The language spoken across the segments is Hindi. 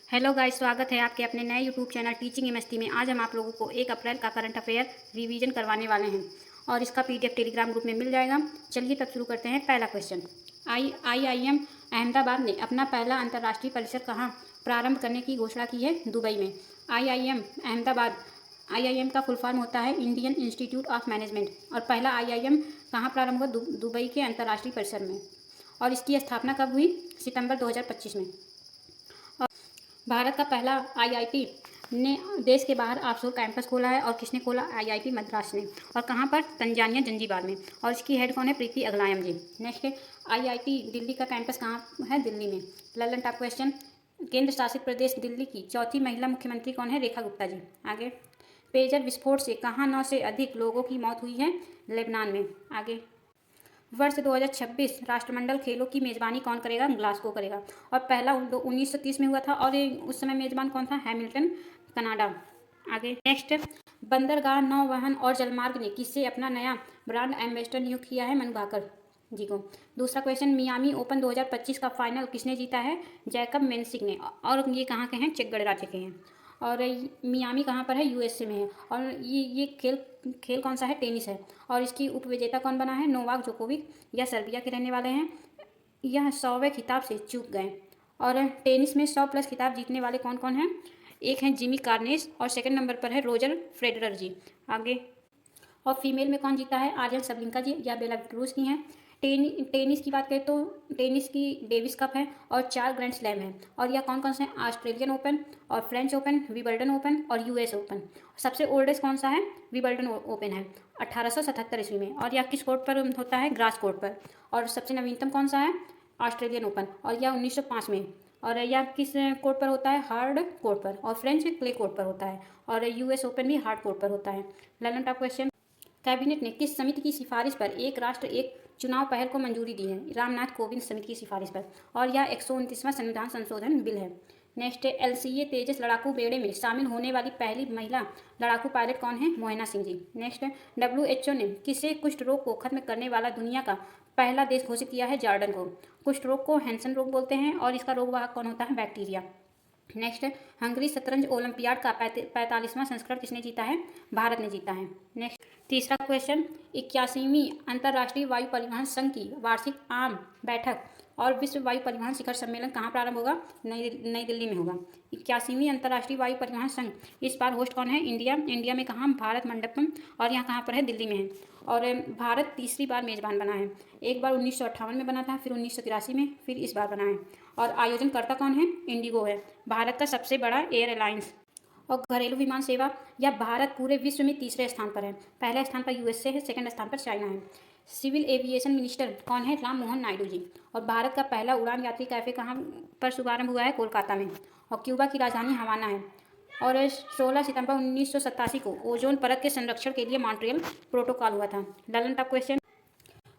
हेलो गाइस, स्वागत है आपके अपने नए यूट्यूब चैनल टीचिंग एमएसटी में। आज हम आप लोगों को 1 अप्रैल का करंट अफेयर रिवीजन करवाने वाले हैं और इसका पीडीएफ टेलीग्राम ग्रुप में मिल जाएगा। चलिए तब शुरू करते हैं। पहला क्वेश्चन, आईआईएम अहमदाबाद ने अपना पहला अंतर्राष्ट्रीय परिसर कहाँ प्रारंभ करने की घोषणा की है? दुबई में। आईआईएम अहमदाबाद, आईआईएम का फुल फॉर्म होता है इंडियन इंस्टीट्यूट ऑफ मैनेजमेंट, और पहला आईआईएम कहाँ प्रारंभ हुआ? दुबई के अंतर्राष्ट्रीय परिसर में। और इसकी स्थापना कब हुई? सितंबर 2025 में। भारत का पहला आईआईटी ने देश के बाहर ऑफशोर कैंपस खोला है, और किसने खोला? आईआईटी मद्रास ने। और कहाँ पर? तंजानिया जंजीबार में। और इसकी हेड कौन है? प्रीति अगलायम जी। नेक्स्ट, आईआईटी दिल्ली का कैंपस कहाँ है? दिल्ली में। ललन टॉप क्वेश्चन, केंद्र शासित प्रदेश दिल्ली की चौथी महिला मुख्यमंत्री कौन है? रेखा गुप्ता जी। आगे, पेयजल विस्फोट से कहाँ 9 से अधिक लोगों की मौत हुई है? लेबनान में। आगे, वर्ष 2026 राष्ट्रमंडल खेलों की मेज़बानी कौन करेगा? ग्लासगो करेगा। और पहला 1930 में हुआ था, और उस समय मेज़बान कौन था? Hamilton, Canada. आगे, नेक्स्ट, बंदरगाह, नौवहन और जलमार्ग ने किससे अपना नया ब्रांड एम्बेसडर नियुक्त किया है? मनु भाकर जी को। दूसरा क्वेश्चन, मियामी ओपन 2025 का फाइनल किसने जीता है? जैकब मेंसिक ने। और ये कहाँ के हैं? चेक गणराज्य के हैं। और मियामी कहाँ पर है? यूएसए में है। और ये खेल कौन सा है? टेनिस है। और इसकी उपविजेता कौन बना है? Novak Djokovic. यह सर्बिया के रहने वाले हैं। यह 100वें खिताब से चूक गए। और टेनिस में 100+ खिताब जीतने वाले कौन कौन हैं? एक हैं जिमी कार्नेस, और सेकंड नंबर पर है रोजर फेडरर जी। आगे, और फीमेल में कौन जीता है? आर्यन सबलिंका जी, या बेलारूस की हैं। टेनिस की बात करें तो टेनिस की डेविस कप है, और 4 ग्रैंड स्लैम है। और यह कौन कौन से हैं? ऑस्ट्रेलियन ओपन, और फ्रेंच ओपन, विंबलडन ओपन, और यूएस ओपन। सबसे ओल्डेस्ट कौन सा है? विंबलडन ओपन है 1877 ईस्वी में। और यह किस कोर्ट पर होता है? ग्रास कोर्ट पर। और सबसे नवीनतम कौन सा है? ऑस्ट्रेलियन ओपन, और यह 1905 में। और यह किस कोर्ट पर होता है? हार्ड कोर्ट पर। और फ्रेंच क्ले कोर्ट पर होता है। और यूएस ओपन भी हार्ड कोर्ट पर होता है। ललन टॉप क्वेश्चन, कैबिनेट ने किस समिति की सिफारिश पर एक राष्ट्र एक चुनाव पहल को मंजूरी दी है? रामनाथ कोविंद समिति की सिफारिश पर। और यह 129वां संविधान संशोधन बिल है। नेक्स्ट, एलसीए तेजस लड़ाकू बेड़े में शामिल होने वाली पहली महिला लड़ाकू पायलट कौन है? मोहना सिंह जी। नेक्स्ट, डब्ल्यूएचओ ने किसे कुष्ठ रोग को खत्म करने वाला दुनिया का पहला देश घोषित किया है? जॉर्डन को। कुष्ठ रोग को हैंसन रोग बोलते हैं, और इसका रोगवाहक कौन होता है? बैक्टीरिया। नेक्स्ट, हंगरी शतरंज ओलंपियाड का 45वां संस्करण किसने जीता है? भारत ने जीता है। नेक्स्ट, तीसरा क्वेश्चन, 81वीं अंतर्राष्ट्रीय वायु परिवहन संघ की वार्षिक आम बैठक और विश्व वायु परिवहन शिखर सम्मेलन कहाँ प्रारंभ होगा? नई दिल्ली में होगा। 81वीं अंतर्राष्ट्रीय वायु परिवहन संघ, इस बार होस्ट कौन है? इंडिया। इंडिया में कहाँ? भारत मंडपम। और यहाँ कहाँ पर है? दिल्ली में है। और भारत तीसरी बार मेजबान बना है। एक बार 1958 में बना था, फिर 1983 में, फिर इस बार बना है। और आयोजनकर्ता कौन है? इंडिगो है, भारत का सबसे बड़ा एयर अलायंस। और घरेलू विमान सेवा, यह भारत पूरे विश्व में तीसरे स्थान पर है। पहले स्थान पर यूएसए है, सेकंड स्थान पर चाइना है। सिविल एविएशन मिनिस्टर कौन है? राम मोहन नायडू जी। और भारत का पहला उड़ान यात्री कैफे कहाँ पर शुभारंभ हुआ है? कोलकाता में। और क्यूबा की राजधानी हवाना है। और 16 सितंबर 1987 को ओजोन परत के संरक्षण के लिए मॉन्ट्रियल प्रोटोकॉल हुआ था। ललन टॉप क्वेश्चन,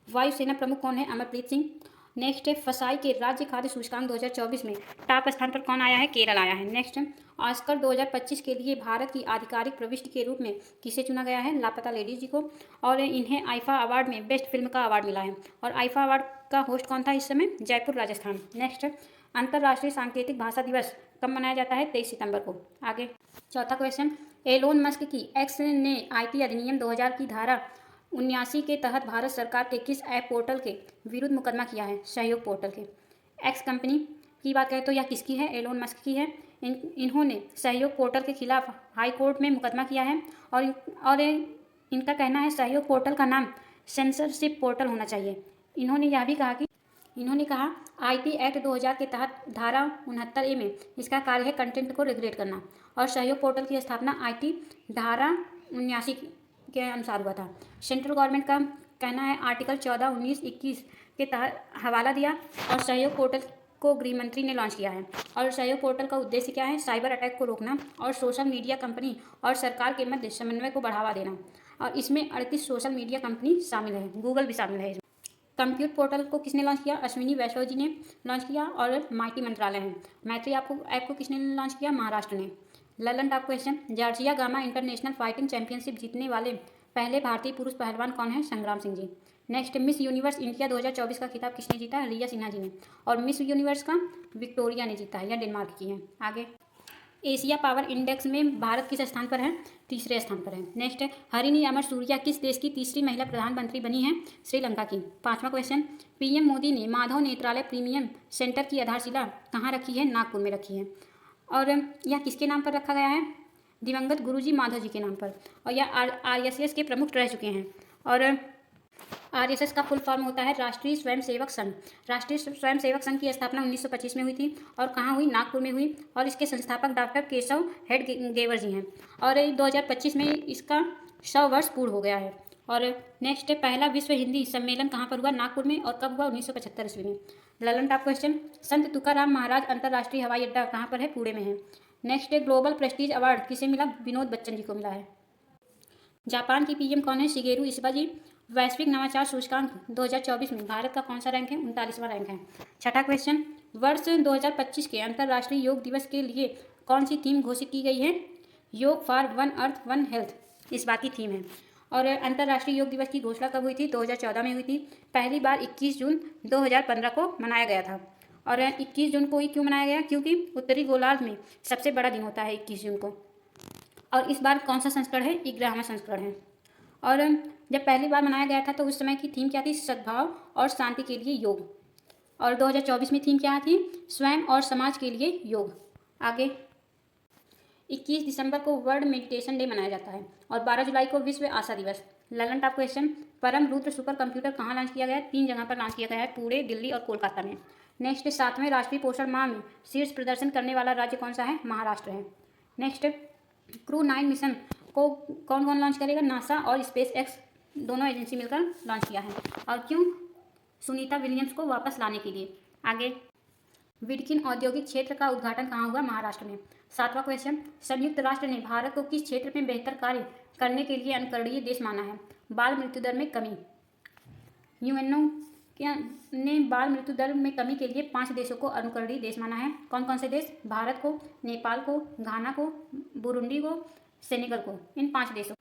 वायुसेना प्रमुख कौन है? अमरप्रीत सिंह। नेक्स्ट है, फसाई के राज्य खाद्य सूचकांक 2024 में टॉप स्थान पर कौन आया है? केरल आया है। नेक्स्ट, ऑस्कर 2025 के लिए भारत की आधिकारिक प्रविष्टि के रूप में किसे चुना गया है? लापता लेडीज जी को। और इन्हें आईफा अवार्ड में बेस्ट फिल्म का अवार्ड मिला है। और आईफा अवार्ड का होस्ट कौन था इस समय? जयपुर, राजस्थान। नेक्स्ट, अंतर्राष्ट्रीय सांकेतिक भाषा दिवस कब मनाया जाता है? 23 सितंबर को। आगे, चौथा क्वेश्चन, एलोन मस्क की एक्स ने आईटी अधिनियम 2000 की धारा 79 के तहत भारत सरकार के किस ऐप पोर्टल के विरुद्ध मुकदमा किया है? सहयोग पोर्टल के। एक्स कंपनी की बात करें तो यह किसकी है? एलोन मस्क की है। इन्होंने सहयोग पोर्टल के खिलाफ हाई कोर्ट में मुकदमा किया है। और इनका कहना है सहयोग पोर्टल का नाम सेंसरशिप पोर्टल होना चाहिए। इन्होंने यह भी कहा कि आईटी एक्ट 2000 के तहत धारा 69A में इसका कार्य है कंटेंट को रेगुलेट करना। और सहयोग पोर्टल की स्थापना आईटी धारा 79 के अनुसार हुआ था। सेंट्रल गवर्नमेंट का कहना है आर्टिकल 14, 19, 21 के तहत हवाला दिया। और सहयोग पोर्टल को गृह मंत्री ने लॉन्च किया है। और सहयोग पोर्टल का उद्देश्य क्या है? साइबर अटैक को रोकना और सोशल मीडिया कंपनी और सरकार के मध्य समन्वय को बढ़ावा देना। और इसमें 38 सोशल मीडिया कंपनी शामिल है, गूगल भी शामिल है। कंप्यूट पोर्टल को किसने लॉन्च किया? अश्विनी वैष्णव जी ने लॉन्च किया। और माइटी मंत्रालय है। मैत्री ऐप को किसने लॉन्च किया? महाराष्ट्र ने। Lalan top question, Georgia gamma international fighting championship जीतने वाले पहले भारतीय पुरुष पहलवान कौन है? संग्राम Singh ji. Next, miss universe India 2024 का खिताब किसने जीता? रिया सिन्हा जी ने। और मिस यूनिवर्स का विक्टोरिया ने जीता है, या डेनमार्क की है। आगे, एशिया पावर इंडेक्स में भारत किस स्थान पर है? तीसरे स्थान पर है। नेक्स्ट, हरिनी अमर सूर्या किस देश की तीसरी महिला प्रधानमंत्री बनी है? श्रीलंका की। 5वां क्वेश्चन, पीएम मोदी ने माधव नेत्रालय प्रीमियम सेंटर की आधारशिला कहाँ रखी है? नागपुर में रखी है। और यह किसके नाम पर रखा गया है? दिवंगत गुरुजी माधव जी के नाम पर। और यह आरएसएस के प्रमुख रह चुके हैं। और आरएसएस का फुल फॉर्म होता है राष्ट्रीय स्वयंसेवक संघ। राष्ट्रीय स्वयंसेवक संघ की स्थापना 1925 में हुई थी। और कहाँ हुई? नागपुर में हुई। और इसके संस्थापक डॉक्टर केशव हेडगेवर जी हैं। और 2025 में इसका 100 वर्ष पूर्ण हो गया है। और नेक्स्ट, पहला विश्व हिंदी सम्मेलन कहाँ पर हुआ? नागपुर में। और कब हुआ? 1975 ईस्वी में। ललन टॉप क्वेश्चन, संत तुकाराम महाराज अंतर्राष्ट्रीय हवाई अड्डा कहाँ पर है? पुणे में है। नेक्स्ट, ग्लोबल प्रेस्टीज अवार्ड किसे मिला? विनोद बच्चन जी को मिला है। जापान की पीएम कौन है? शिगेरू इशिबा जी। वैश्विक नवाचार सूचकांक 2024 में भारत का कौन सा रैंक है? 39वां रैंक है। छठा क्वेश्चन, वर्ष 2025 के अंतर्राष्ट्रीय योग दिवस के लिए कौन सी थीम घोषित की गई है? योग for one earth one health, इस बात की थीम है। और अंतर्राष्ट्रीय योग दिवस की घोषणा कब हुई थी? 2014 में हुई थी। पहली बार 21 जून 2015 को मनाया गया था। और 21 जून को ही क्यों मनाया गया? क्योंकि उत्तरी गोलार्ध में सबसे बड़ा दिन होता है 21 जून को। और इस बार कौन सा संस्करण है? 11वां संस्करण है। और जब पहली बार मनाया गया था तो उस समय की थीम क्या थी? सद्भाव और शांति के लिए योग। और 2024 में थीम क्या थी? स्वयं और समाज के लिए योग। आगे, 21 दिसंबर को वर्ल्ड मेडिटेशन डे मनाया जाता है। और 12 जुलाई को विश्व आशा दिवस। ललन टॉप क्वेश्चन, परम रुद्र सुपर कंप्यूटर कहाँ लॉन्च किया गया है? 3 जगह पर लॉन्च किया गया है, पुणे, दिल्ली और कोलकाता में। नेक्स्ट, 7वें राष्ट्रीय पोषण माह में शीर्ष प्रदर्शन करने वाला राज्य कौन सा है? महाराष्ट्र है। नेक्स्ट, क्रू 9 मिशन को कौन कौन लॉन्च करेगा? नासा और स्पेस एक्स दोनों एजेंसी मिलकर लॉन्च किया है। और क्यों? सुनीता विलियम्स को वापस लाने के लिए। आगे, विडकिन औद्योगिक क्षेत्र का उद्घाटन कहाँ हुआ? महाराष्ट्र में। 7वां क्वेश्चन, संयुक्त राष्ट्र ने भारत को किस क्षेत्र में बेहतर कार्य करने के लिए अनुकरणीय देश माना है? बाल मृत्यु दर में कमी। यूएनओ ने बाल मृत्यु दर में कमी के लिए 5 देशों को अनुकरणीय देश माना है। कौन कौन से देश? भारत को, नेपाल को, घाना को, बुरुंडी को, सेनेगल को, इन 5 देशों।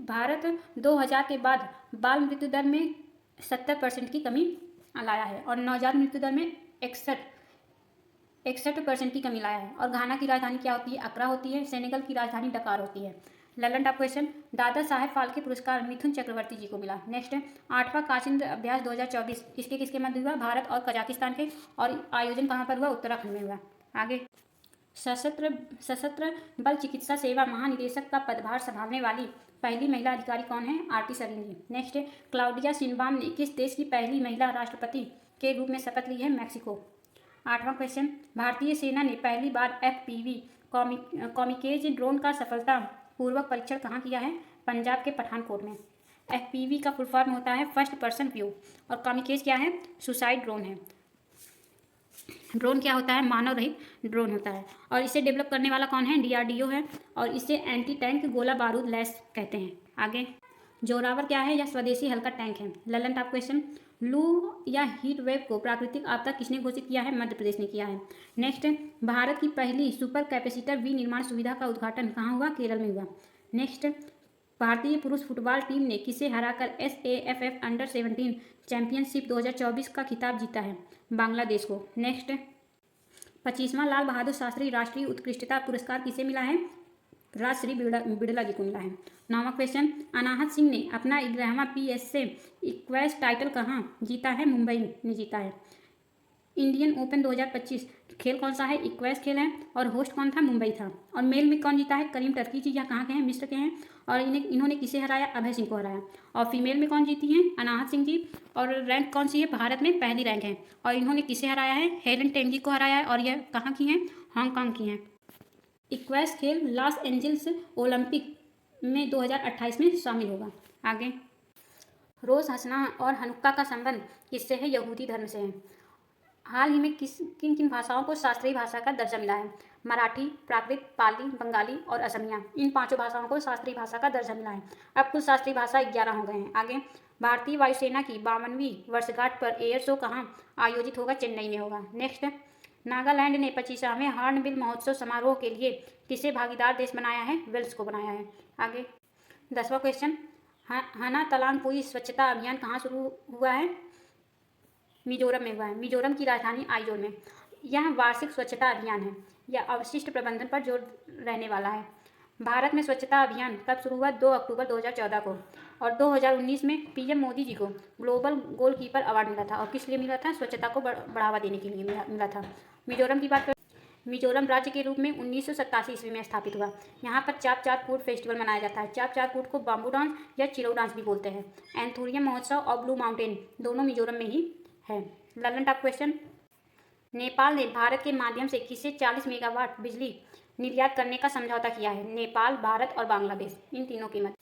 भारत 2000 के बाद बाल मृत्यु दर में 70% की कमी लाया है। और नवजात मृत्यु दर में 61% की कमी लाया है। और घाना की राजधानी क्या होती है? अक्रा होती है। सेनेगल की राजधानी डकार होती है। ललन टॉप क्वेश्चन, दादा साहेब फाल्के पुरस्कार मिथुन चक्रवर्ती जी को मिला। नेक्स्ट, 8वां काचिंद्र अभ्यास 2024 किसके किसके मध्य हुआ? भारत और कजाकिस्तान के। और आयोजन कहाँ पर हुआ? उत्तराखंड में हुआ। आगे, सशस्त्र बल चिकित्सा सेवा महानिदेशक का पदभार संभालने वाली पहली महिला अधिकारी कौन है? आरती सरीन जी। नेक्स्ट, क्लाउडिया शिनबाम ने किस देश की पहली महिला राष्ट्रपति के रूप में शपथ ली है? मैक्सिको। 8वां क्वेश्चन, भारतीय सेना ने पहली बार FPV कॉमिकेज ड्रोन का सफलतापूर्वक परीक्षण कहाँ किया है? पंजाब के पठानकोट में। FPV का फुल फॉर्म होता है फर्स्ट पर्सन व्यू। और कॉमिकेज क्या है? सुसाइड ड्रोन है। ड्रोन क्या होता है? मानव रहित ड्रोन होता है। और इसे डेवलप करने वाला कौन है? DRDO है। और इसे एंटी टैंक गोला बारूद लैस कहते हैं। आगे, जोरावर क्या है? यह स्वदेशी हल्का टैंक है। ललन टॉप क्वेश्चन, लू या हीट वेव को प्राकृतिक आपदा किसने घोषित किया है? मध्य प्रदेश ने किया है। नेक्स्ट, भारत की पहली सुपर कैपेसिटर विनिर्माण सुविधा का उद्घाटन कहाँ हुआ? केरल में हुआ। नेक्स्ट, भारतीय पुरुष फुटबॉल टीम ने किसे हराकर SAFF अंडर-17 चैंपियनशिप 2024 का खिताब जीता है? बांग्लादेश को। नेक्स्ट, 25वां लाल बहादुर शास्त्री राष्ट्रीय उत्कृष्टता पुरस्कार किसे मिला है? राजश्री बिड़ला जी को मिला है। 9वां क्वेश्चन, अनाहत सिंह ने अपना 11वां PSA इक्वेस टाइटल कहाँ जीता है? मुंबई ने जीता है। इंडियन ओपन 2025 खेल कौन सा है? इक्वेस खेल है। और होस्ट कौन था? मुंबई था। और मेल में कौन जीता है? करीम टर्की जी। यह कहाँ के हैं? मिस्र के हैं। और इन्होंने किसे हराया? अभय सिंह को हराया। और फीमेल में कौन जीती हैं? अनाहत सिंह जी। और रैंक कौन सी है? भारत में पहली रैंक है। और इन्होंने किसे हराया है? हेलन टेंग जी को हराया है। और यह कहाँ की हैं? हांगकांग की हैं। इक्वेस खेल लॉस एंजल्स ओलंपिक में 2028 में शामिल होगा। आगे, रोज़ हसना और हनुक्का का संबंध किससे है? यहूदी धर्म से है। हाल ही में किन किन भाषाओं को शास्त्रीय भाषा का दर्जा मिला है? मराठी, प्राकृत, पाली, बंगाली और असमिया, इन 5 भाषाओं को शास्त्रीय भाषा का दर्जा मिला है। अब कुल शास्त्रीय भाषा 11 हो गए हैं। आगे, भारतीय वायुसेना की 52वीं वर्षगांठ पर एयर शो कहाँ आयोजित होगा? चेन्नई में होगा। नेक्स्ट, नागालैंड ने 25वें हॉर्नबिल महोत्सव समारोह के लिए किसे भागीदार देश बनाया है? वेल्स को बनाया है। आगे, 10वां क्वेश्चन, हना तलांगपुई स्वच्छता अभियान कहाँ शुरू हुआ है? मिजोरम में हुआ है। मिजोरम की राजधानी आइजोल में। यह वार्षिक स्वच्छता अभियान है। यह अवशिष्ट प्रबंधन पर जोर रहने वाला है। भारत में स्वच्छता अभियान कब शुरू हुआ? 2 अक्टूबर 2014 को। और 2019 में पीएम मोदी जी को ग्लोबल गोलकीपर अवार्ड मिला था। और किस लिए मिला था? स्वच्छता को बढ़ावा देने के लिए मिला था। मिजोरम की बात करें, मिजोरम राज्य के रूप में 1987 ईस्वी में स्थापित हुआ। यहाँ पर चाप चार कूट फेस्टिवल मनाया जाता है। चाप चार कूट को बाम्बू डांस या चिरो डांस भी बोलते हैं। एंथोरियम महोत्सव और ब्लू माउंटेन दोनों मिजोरम में ही है। ललन टॉप क्वेश्चन, नेपाल ने भारत के माध्यम से किसे 40 मेगावाट बिजली निर्यात करने का समझौता किया है? नेपाल, भारत और बांग्लादेश, इन तीनों के मध्य।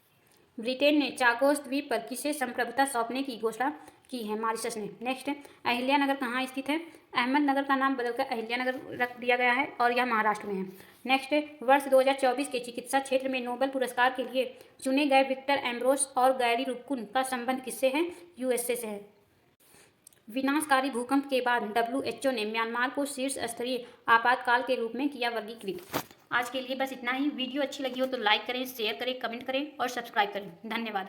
ब्रिटेन ने चागोस द्वीप पर किसे संप्रभुता सौंपने की घोषणा की है? मॉरिशस ने। नेक्स्ट, अहिल्यानगर कहाँ स्थित है? अहमदनगर का नाम बदलकर अहिल्यानगर रख दिया गया है और यह महाराष्ट्र में है। नेक्स्ट, वर्ष 2024 के चिकित्सा क्षेत्र में नोबेल पुरस्कार के लिए चुने गए विक्टर एम्ब्रोस और गैरी रुक्कुन का संबंध किससे है? यूएसए से है। विनाशकारी भूकंप के बाद WHO ने म्यांमार को शीर्ष स्तरीय आपातकाल के रूप में किया वर्गीकृत। आज के लिए बस इतना ही। वीडियो अच्छी लगी हो तो लाइक करें, शेयर करें, कमेंट करें और सब्सक्राइब करें। धन्यवाद।